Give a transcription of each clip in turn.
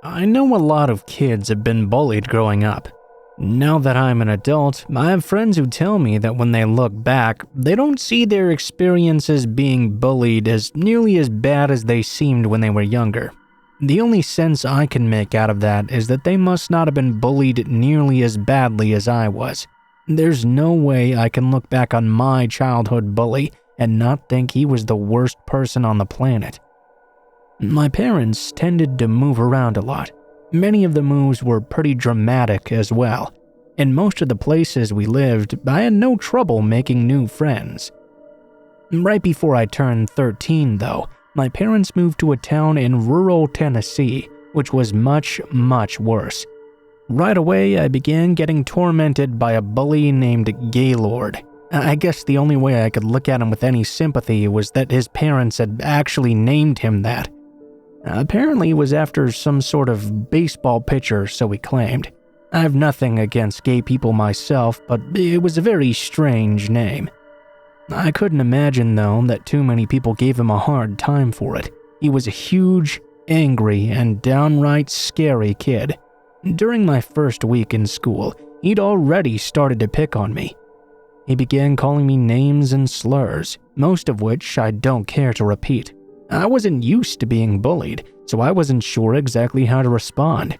I know a lot of kids have been bullied growing up. Now that I'm an adult, I have friends who tell me that when they look back, they don't see their experiences being bullied as nearly as bad as they seemed when they were younger. The only sense I can make out of that is that they must not have been bullied nearly as badly as I was. There's no way I can look back on my childhood bully and not think he was the worst person on the planet. My parents tended to move around a lot. Many of the moves were pretty dramatic as well. In most of the places we lived, I had no trouble making new friends. Right before I turned 13, though, my parents moved to a town in rural Tennessee, which was much, much worse. Right away, I began getting tormented by a bully named Gaylord. I guess the only way I could look at him with any sympathy was that his parents had actually named him that. Apparently it was after some sort of baseball pitcher, so he claimed. I have nothing against gay people myself, but it was a very strange name. I couldn't imagine, though, that too many people gave him a hard time for it. He was a huge, angry, and downright scary kid. During my first week in school, he'd already started to pick on me. He began calling me names and slurs, most of which I don't care to repeat. I wasn't used to being bullied, so I wasn't sure exactly how to respond.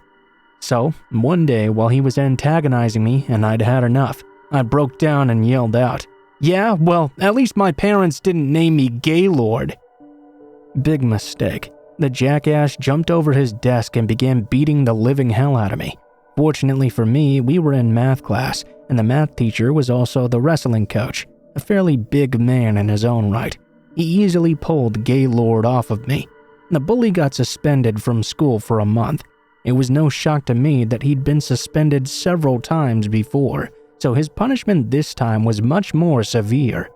So, one day while he was antagonizing me and I'd had enough, I broke down and yelled out, "Yeah, well, at least my parents didn't name me Gaylord." Big mistake. The jackass jumped over his desk and began beating the living hell out of me. Fortunately for me, we were in math class, and the math teacher was also the wrestling coach, a fairly big man in his own right. He easily pulled Gaylord off of me. The bully got suspended from school for a month. It was no shock to me that he'd been suspended several times before, so his punishment this time was much more severe.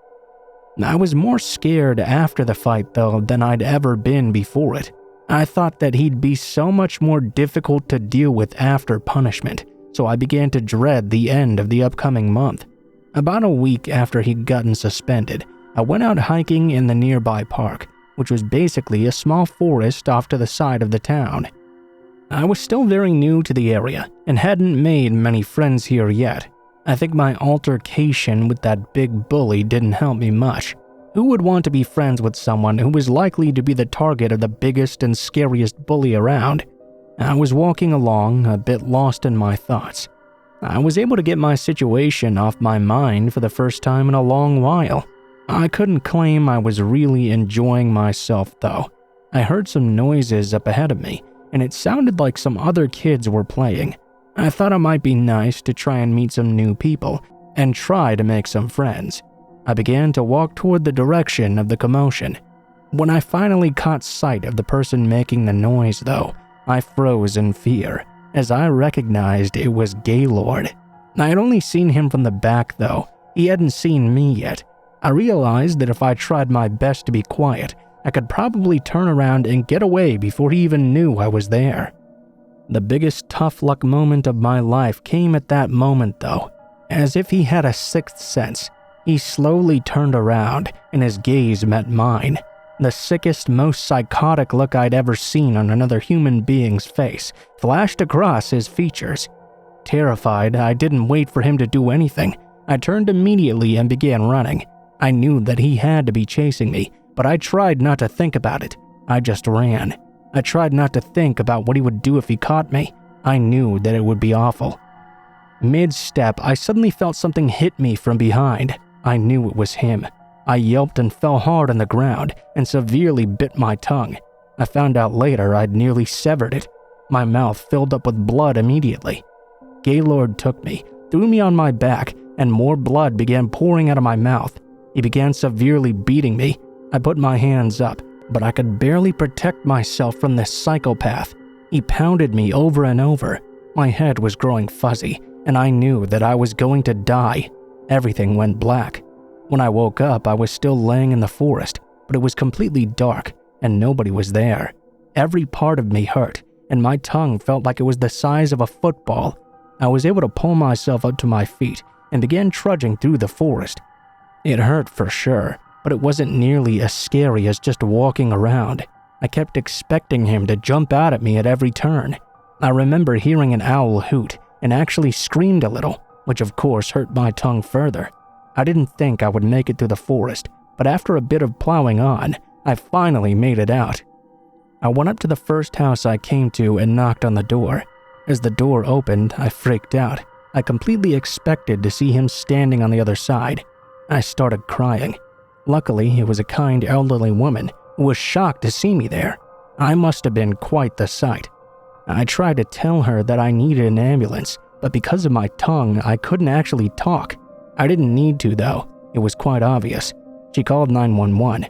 I was more scared after the fight, though, than I'd ever been before it. I thought that he'd be so much more difficult to deal with after punishment, so I began to dread the end of the upcoming month. About a week after he'd gotten suspended, I went out hiking in the nearby park, which was basically a small forest off to the side of the town. I was still very new to the area and hadn't made many friends here yet. I think my altercation with that big bully didn't help me much. Who would want to be friends with someone who was likely to be the target of the biggest and scariest bully around? I was walking along, a bit lost in my thoughts. I was able to get my situation off my mind for the first time in a long while. I couldn't claim I was really enjoying myself, though. I heard some noises up ahead of me, and it sounded like some other kids were playing. I thought it might be nice to try and meet some new people and try to make some friends. I began to walk toward the direction of the commotion. When I finally caught sight of the person making the noise, though, I froze in fear, as I recognized it was Gaylord. I had only seen him from the back, though. He hadn't seen me yet. I realized that if I tried my best to be quiet, I could probably turn around and get away before he even knew I was there. The biggest tough luck moment of my life came at that moment, though. As if he had a sixth sense, he slowly turned around and his gaze met mine. The sickest, most psychotic look I'd ever seen on another human being's face flashed across his features. Terrified, I didn't wait for him to do anything. I turned immediately and began running. I knew that he had to be chasing me, but I tried not to think about it. I just ran. I tried not to think about what he would do if he caught me. I knew that it would be awful. Mid-step, I suddenly felt something hit me from behind. I knew it was him. I yelped and fell hard on the ground and severely bit my tongue. I found out later I'd nearly severed it. My mouth filled up with blood immediately. Gaylord took me, threw me on my back, and more blood began pouring out of my mouth. He began severely beating me. I put my hands up, but I could barely protect myself from this psychopath. He pounded me over and over. My head was growing fuzzy, and I knew that I was going to die. Everything went black. When I woke up, I was still laying in the forest, but it was completely dark, and nobody was there. Every part of me hurt, and my tongue felt like it was the size of a football. I was able to pull myself up to my feet and began trudging through the forest. It hurt for sure, but it wasn't nearly as scary as just walking around. I kept expecting him to jump out at me at every turn. I remember hearing an owl hoot and actually screamed a little, which of course hurt my tongue further. I didn't think I would make it through the forest, but after a bit of plowing on, I finally made it out. I went up to the first house I came to and knocked on the door. As the door opened, I freaked out. I completely expected to see him standing on the other side. I started crying. Luckily, it was a kind elderly woman who was shocked to see me there. I must have been quite the sight. I tried to tell her that I needed an ambulance, but because of my tongue, I couldn't actually talk. I didn't need to, though. It was quite obvious. She called 911.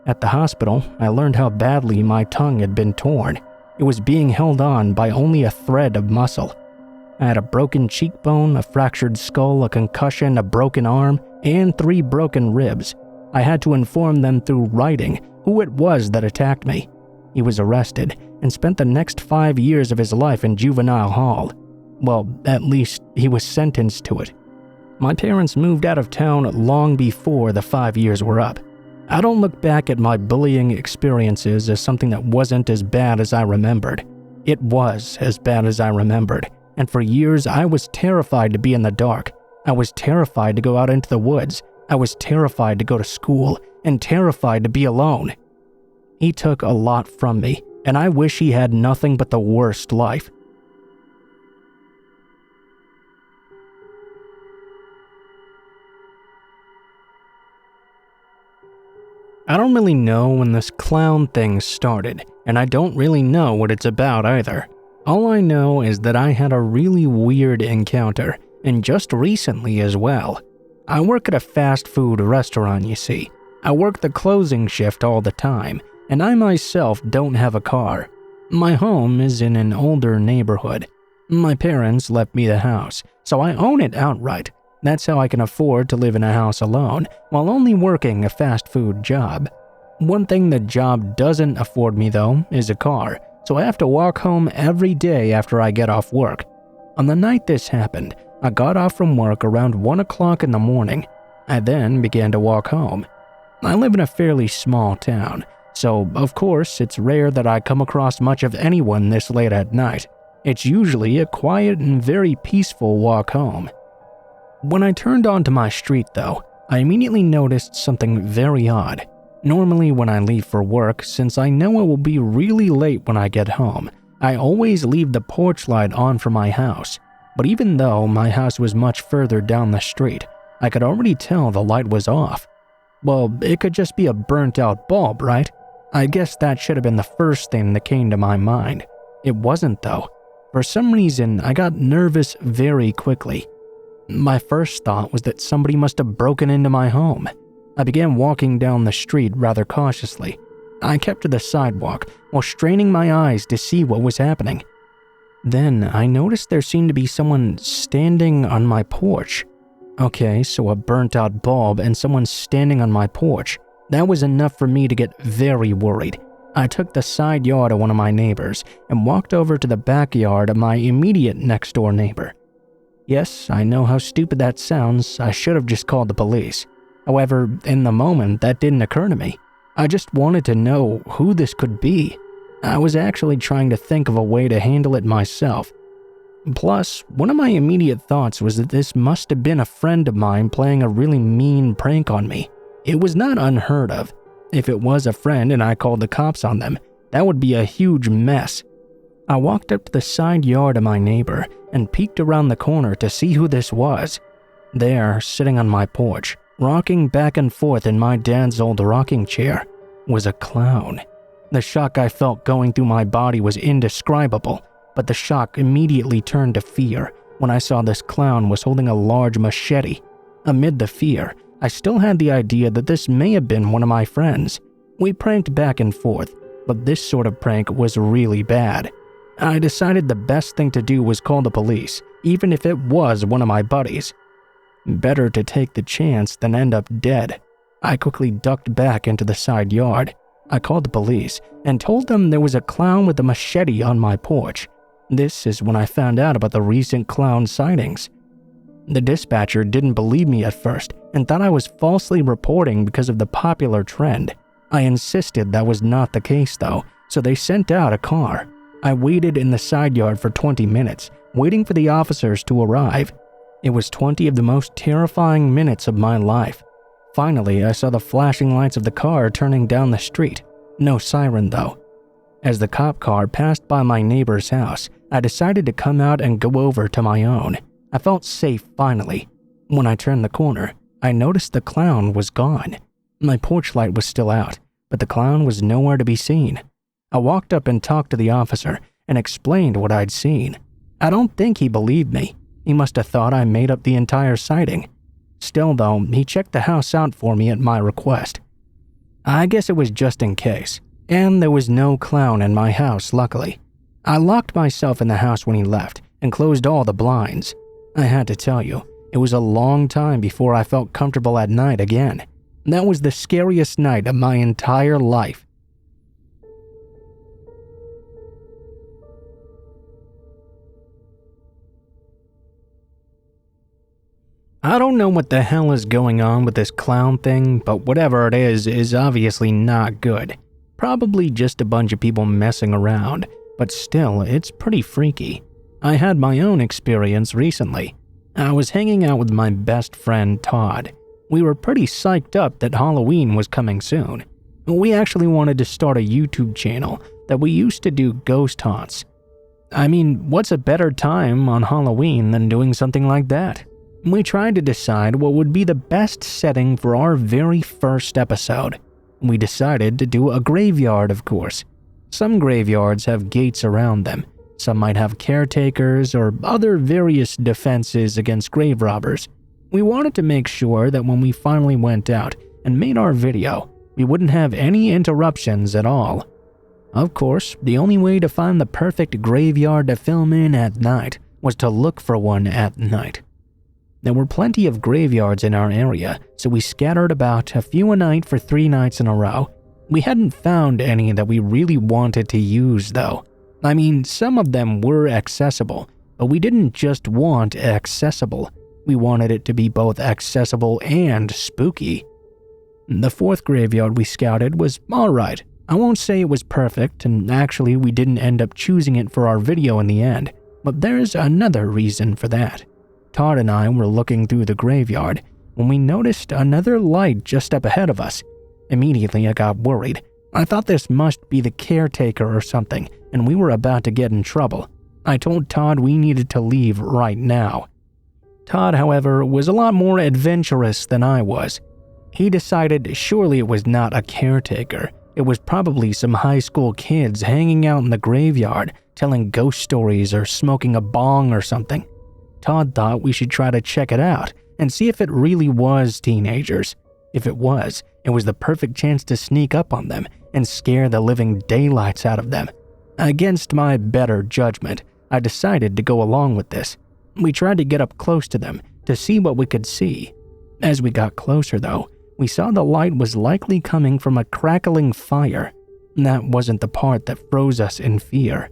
At the hospital, I learned how badly my tongue had been torn. It was being held on by only a thread of muscle. I had a broken cheekbone, a fractured skull, a concussion, a broken arm, and 3 broken ribs. I had to inform them through writing who it was that attacked me. He was arrested and spent the next 5 years of his life in juvenile hall. Well, at least he was sentenced to it. My parents moved out of town long before the 5 years were up. I don't look back at my bullying experiences as something that wasn't as bad as I remembered. It was as bad as I remembered, and for years I was terrified to be in the dark. I was terrified to go out into the woods. I was terrified to go to school, and terrified to be alone. He took a lot from me, and I wish he had nothing but the worst life. I don't really know when this clown thing started, and I don't really know what it's about either. All I know is that I had a really weird encounter, and just recently as well. I work at a fast food restaurant, you see. I work the closing shift all the time, and I myself don't have a car. My home is in an older neighborhood. My parents left me the house, so I own it outright. That's how I can afford to live in a house alone while only working a fast food job. One thing the job doesn't afford me though is a car, so I have to walk home every day after I get off work. On the night this happened, I got off from work around 1 o'clock in the morning. I then began to walk home. I live in a fairly small town, so of course it's rare that I come across much of anyone this late at night. It's usually a quiet and very peaceful walk home. When I turned onto my street though, I immediately noticed something very odd. Normally when I leave for work, since I know it will be really late when I get home, I always leave the porch light on for my house. But even though my house was much further down the street, I could already tell the light was off. Well, it could just be a burnt out bulb, right? I guess that should have been the first thing that came to my mind. It wasn't though. For some reason, I got nervous very quickly. My first thought was that somebody must have broken into my home. I began walking down the street rather cautiously. I kept to the sidewalk while straining my eyes to see what was happening. Then I noticed there seemed to be someone standing on my porch. Okay, so a burnt out bulb and someone standing on my porch. That was enough for me to get very worried. I took the side yard of one of my neighbors and walked over to the backyard of my immediate next door neighbor. Yes, I know how stupid that sounds. I should have just called the police. However, in the moment, that didn't occur to me. I just wanted to know who this could be. I was actually trying to think of a way to handle it myself. Plus, one of my immediate thoughts was that this must have been a friend of mine playing a really mean prank on me. It was not unheard of. If it was a friend and I called the cops on them, that would be a huge mess. I walked up to the side yard of my neighbor and peeked around the corner to see who this was. There, sitting on my porch, rocking back and forth in my dad's old rocking chair, was a clown. The shock I felt going through my body was indescribable, but the shock immediately turned to fear when I saw this clown was holding a large machete. Amid the fear, I still had the idea that this may have been one of my friends. We pranked back and forth, but this sort of prank was really bad. I decided the best thing to do was call the police, even if it was one of my buddies. Better to take the chance than end up dead. I quickly ducked back into the side yard. I called the police and told them there was a clown with a machete on my porch. This is when I found out about the recent clown sightings. The dispatcher didn't believe me at first and thought I was falsely reporting because of the popular trend. I insisted that was not the case though, so they sent out a car. I waited in the side yard for 20 minutes, waiting for the officers to arrive. It was 20 of the most terrifying minutes of my life. Finally, I saw the flashing lights of the car turning down the street. No siren though. As the cop car passed by my neighbor's house, I decided to come out and go over to my own. I felt safe finally. When I turned the corner, I noticed the clown was gone. My porch light was still out, but the clown was nowhere to be seen. I walked up and talked to the officer and explained what I'd seen. I don't think he believed me. He must have thought I made up the entire sighting. Still though, he checked the house out for me at my request. I guess it was just in case, and there was no clown in my house luckily. I locked myself in the house when he left and closed all the blinds. I had to tell you, it was a long time before I felt comfortable at night again. That was the scariest night of my entire life. I don't know what the hell is going on with this clown thing, but whatever it is obviously not good. Probably just a bunch of people messing around, but still, it's pretty freaky. I had my own experience recently. I was hanging out with my best friend Todd. We were pretty psyched up that Halloween was coming soon. We actually wanted to start a YouTube channel that we used to do ghost haunts. I mean, what's a better time on Halloween than doing something like that? We tried to decide what would be the best setting for our very first episode. We decided to do a graveyard, of course. Some graveyards have gates around them. Some might have caretakers or other various defenses against grave robbers. We wanted to make sure that when we finally went out and made our video, we wouldn't have any interruptions at all. Of course, the only way to find the perfect graveyard to film in at night was to look for one at night. There were plenty of graveyards in our area, so we scattered about a few a night for 3 nights in a row. We hadn't found any that we really wanted to use though. I mean, some of them were accessible, but we didn't just want accessible. We wanted it to be both accessible and spooky. The 4th graveyard we scouted was alright. I won't say it was perfect, and actually we didn't end up choosing it for our video in the end, but there's another reason for that. Todd and I were looking through the graveyard when we noticed another light just up ahead of us. Immediately I got worried. I thought this must be the caretaker or something, and we were about to get in trouble. I told Todd we needed to leave right now. Todd, however, was a lot more adventurous than I was. He decided surely it was not a caretaker. It was probably some high school kids hanging out in the graveyard, telling ghost stories or smoking a bong or something. Todd thought we should try to check it out and see if it really was teenagers. If it was the perfect chance to sneak up on them and scare the living daylights out of them. Against my better judgment, I decided to go along with this. We tried to get up close to them to see what we could see. As we got closer though, we saw the light was likely coming from a crackling fire. That wasn't the part that froze us in fear.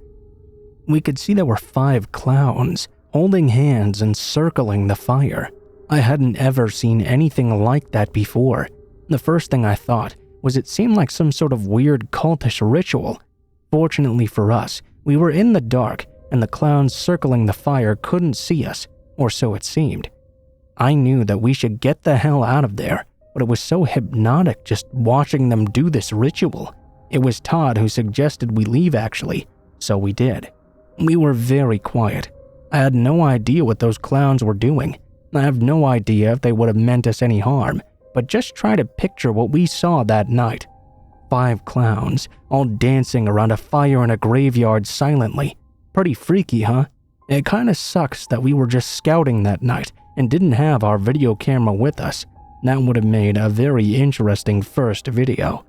We could see there were 5 clowns holding hands and circling the fire. I hadn't ever seen anything like that before. The first thing I thought was it seemed like some sort of weird cultish ritual. Fortunately for us, we were in the dark and the clowns circling the fire couldn't see us, or so it seemed. I knew that we should get the hell out of there, but it was so hypnotic just watching them do this ritual. It was Todd who suggested we leave actually, so we did. We were very quiet. I had no idea what those clowns were doing. I have no idea if they would have meant us any harm, but just try to picture what we saw that night. 5 clowns, all dancing around a fire in a graveyard silently. Pretty freaky, huh? It kinda sucks that we were just scouting that night and didn't have our video camera with us. That would have made a very interesting first video.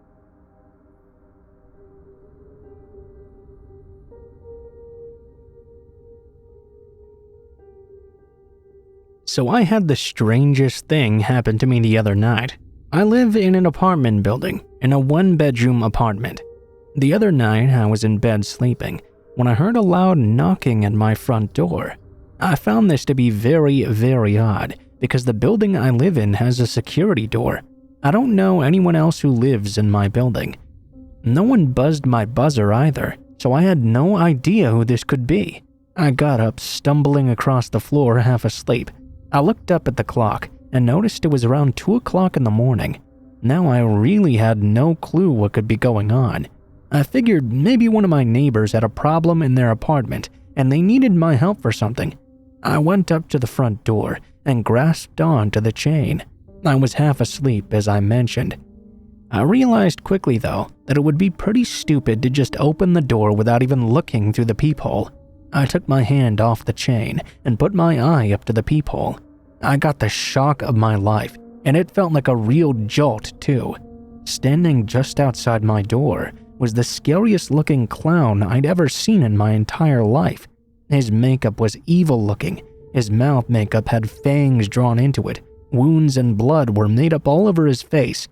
So I had the strangest thing happen to me the other night. I live in an apartment building, in a 1-bedroom apartment. The other night I was in bed sleeping when I heard a loud knocking at my front door. I found this to be very, very odd because the building I live in has a security door. I don't know anyone else who lives in my building. No one buzzed my buzzer either, so I had no idea who this could be. I got up, stumbling across the floor half asleep. I looked up at the clock and noticed it was around 2 o'clock in the morning. Now I really had no clue what could be going on. I figured maybe one of my neighbors had a problem in their apartment and they needed my help for something. I went up to the front door and grasped onto the chain. I was half asleep, as I mentioned. I realized quickly, though, that it would be pretty stupid to just open the door without even looking through the peephole. I took my hand off the chain and put my eye up to the peephole. I got the shock of my life, and it felt like a real jolt, too. Standing just outside my door was the scariest looking clown I'd ever seen in my entire life. His makeup was evil looking. His mouth makeup had fangs drawn into it. Wounds and blood were made up all over his face.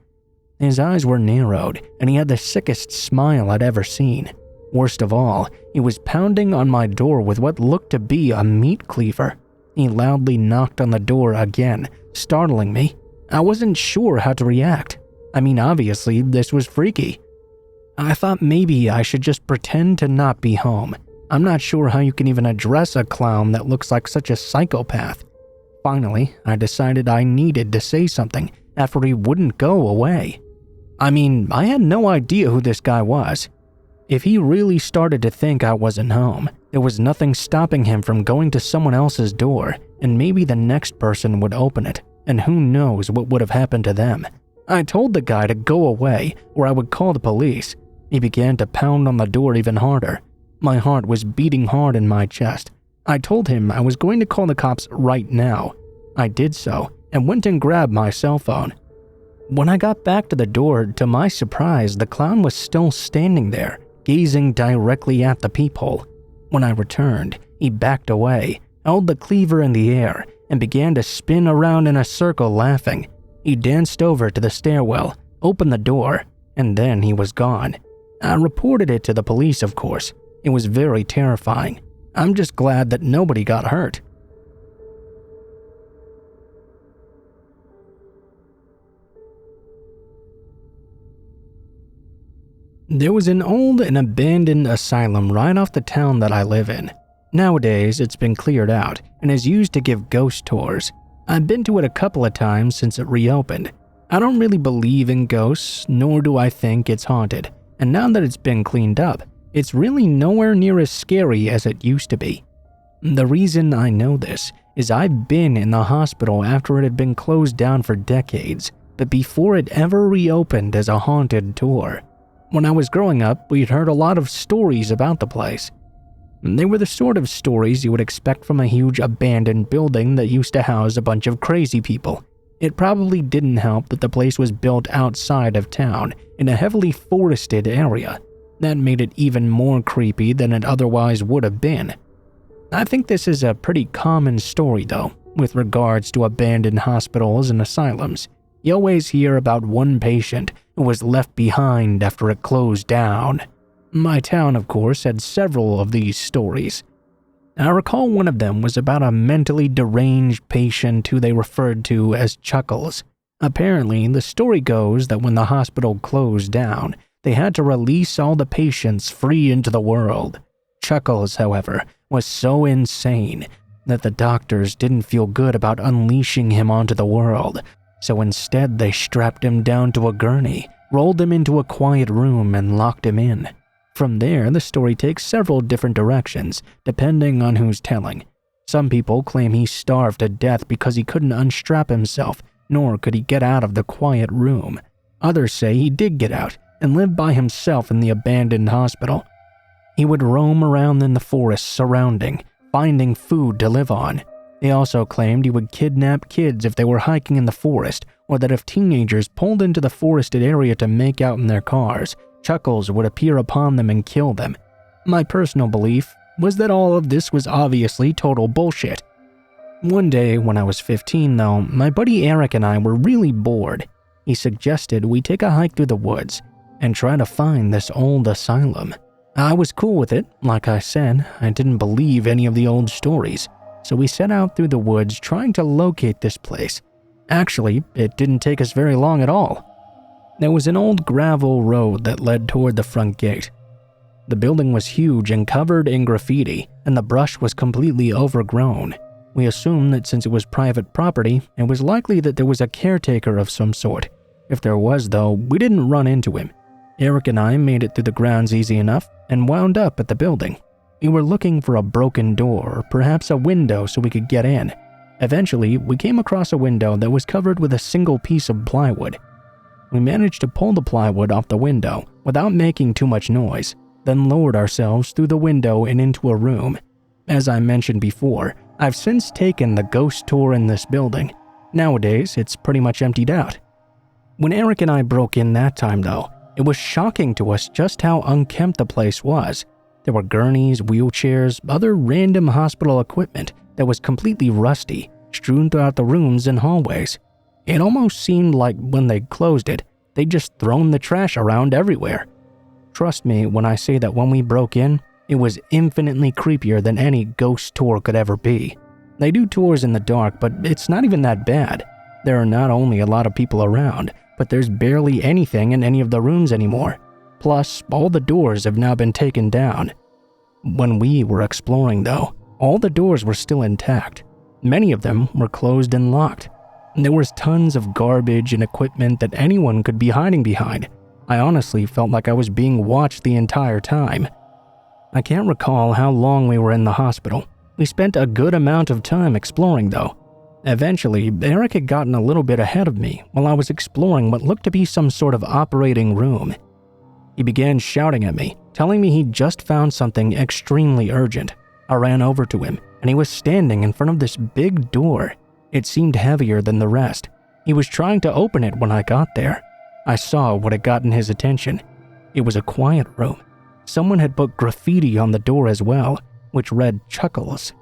His eyes were narrowed, and he had the sickest smile I'd ever seen. Worst of all, he was pounding on my door with what looked to be a meat cleaver. He loudly knocked on the door again, startling me. I wasn't sure how to react. I mean, obviously, this was freaky. I thought maybe I should just pretend to not be home. I'm not sure how you can even address a clown that looks like such a psychopath. Finally, I decided I needed to say something after he wouldn't go away. I mean, I had no idea who this guy was. If he really started to think I wasn't home, there was nothing stopping him from going to someone else's door, and maybe the next person would open it, and who knows what would have happened to them. I told the guy to go away, or I would call the police. He began to pound on the door even harder. My heart was beating hard in my chest. I told him I was going to call the cops right now. I did so, and went and grabbed my cell phone. When I got back to the door, to my surprise, the clown was still standing there, gazing directly at the peephole. When I returned, he backed away, held the cleaver in the air, and began to spin around in a circle laughing. He danced over to the stairwell, opened the door, and then he was gone. I reported it to the police, of course. It was very terrifying. I'm just glad that nobody got hurt. There was an old and abandoned asylum right off the town that I live in. Nowadays, it's been cleared out and is used to give ghost tours. I've been to it a couple of times since it reopened. I don't really believe in ghosts, nor do I think it's haunted. And now that it's been cleaned up, it's really nowhere near as scary as it used to be. The reason I know this is I've been in the hospital after it had been closed down for decades, but before it ever reopened as a haunted tour. When I was growing up, we'd heard a lot of stories about the place. They were the sort of stories you would expect from a huge abandoned building that used to house a bunch of crazy people. It probably didn't help that the place was built outside of town, in a heavily forested area. That made it even more creepy than it otherwise would have been. I think this is a pretty common story, though, with regards to abandoned hospitals and asylums. You always hear about one patient who was left behind after it closed down. My town, of course, had several of these stories. I recall one of them was about a mentally deranged patient who they referred to as Chuckles. Apparently, the story goes that when the hospital closed down, they had to release all the patients free into the world. Chuckles, however, was so insane that the doctors didn't feel good about unleashing him onto the world, so instead they strapped him down to a gurney, rolled him into a quiet room, and locked him in. From there, the story takes several different directions, depending on who's telling. Some people claim he starved to death because he couldn't unstrap himself, nor could he get out of the quiet room. Others say he did get out and lived by himself in the abandoned hospital. He would roam around in the forest surrounding, finding food to live on. They also claimed he would kidnap kids if they were hiking in the forest, or that if teenagers pulled into the forested area to make out in their cars, Chuckles would appear upon them and kill them. My personal belief was that all of this was obviously total bullshit. One day when I was 15 though, my buddy Eric and I were really bored. He suggested we take a hike through the woods and try to find this old asylum. I was cool with it. Like I said, I didn't believe any of the old stories, so we set out through the woods trying to locate this place. Actually, it didn't take us very long at all. There was an old gravel road that led toward the front gate. The building was huge and covered in graffiti, and the brush was completely overgrown. We assumed that since it was private property, it was likely that there was a caretaker of some sort. If there was, though, we didn't run into him. Eric and I made it through the grounds easy enough and wound up at the building. We were looking for a broken door or perhaps a window so we could get in. Eventually, we came across a window that was covered with a single piece of plywood. We managed to pull the plywood off the window without making too much noise, then lowered ourselves through the window and into a room. As I mentioned before, I've since taken the ghost tour in this building. Nowadays, it's pretty much emptied out. When Eric and I broke in that time, though, it was shocking to us just how unkempt the place was. There were gurneys, wheelchairs, other random hospital equipment that was completely rusty, strewn throughout the rooms and hallways. It almost seemed like when they closed it, they'd just thrown the trash around everywhere. Trust me when I say that when we broke in, it was infinitely creepier than any ghost tour could ever be. They do tours in the dark, but it's not even that bad. There are not only a lot of people around, but there's barely anything in any of the rooms anymore. Plus, all the doors have now been taken down. When we were exploring, though, all the doors were still intact. Many of them were closed and locked. There was tons of garbage and equipment that anyone could be hiding behind. I honestly felt like I was being watched the entire time. I can't recall how long we were in the hospital. We spent a good amount of time exploring, though. Eventually, Eric had gotten a little bit ahead of me while I was exploring what looked to be some sort of operating room. He began shouting at me, telling me he'd just found something extremely urgent. I ran over to him, and he was standing in front of this big door. It seemed heavier than the rest. He was trying to open it when I got there. I saw what had gotten his attention. It was a quiet room. Someone had put graffiti on the door as well, which read Chuckles.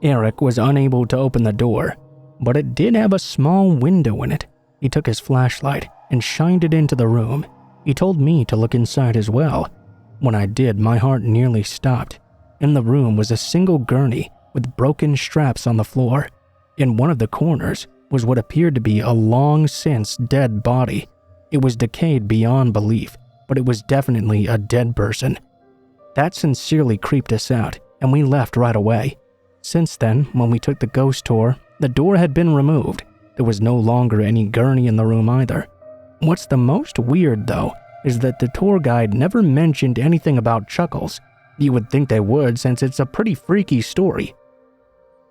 Eric was unable to open the door, but it did have a small window in it. He took his flashlight and shined it into the room. He told me to look inside as well. When I did, my heart nearly stopped. In the room was a single gurney with broken straps on the floor. In one of the corners was what appeared to be a long-since dead body. It was decayed beyond belief, but it was definitely a dead person. That sincerely creeped us out, and we left right away. Since then, when we took the ghost tour, the door had been removed. There was no longer any gurney in the room either. What's the most weird, though, is that the tour guide never mentioned anything about Chuckles. You would think they would, since it's a pretty freaky story.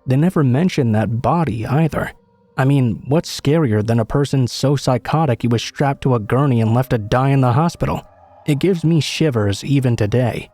They never mentioned that body either. I mean, what's scarier than a person so psychotic he was strapped to a gurney and left to die in the hospital? It gives me shivers even today.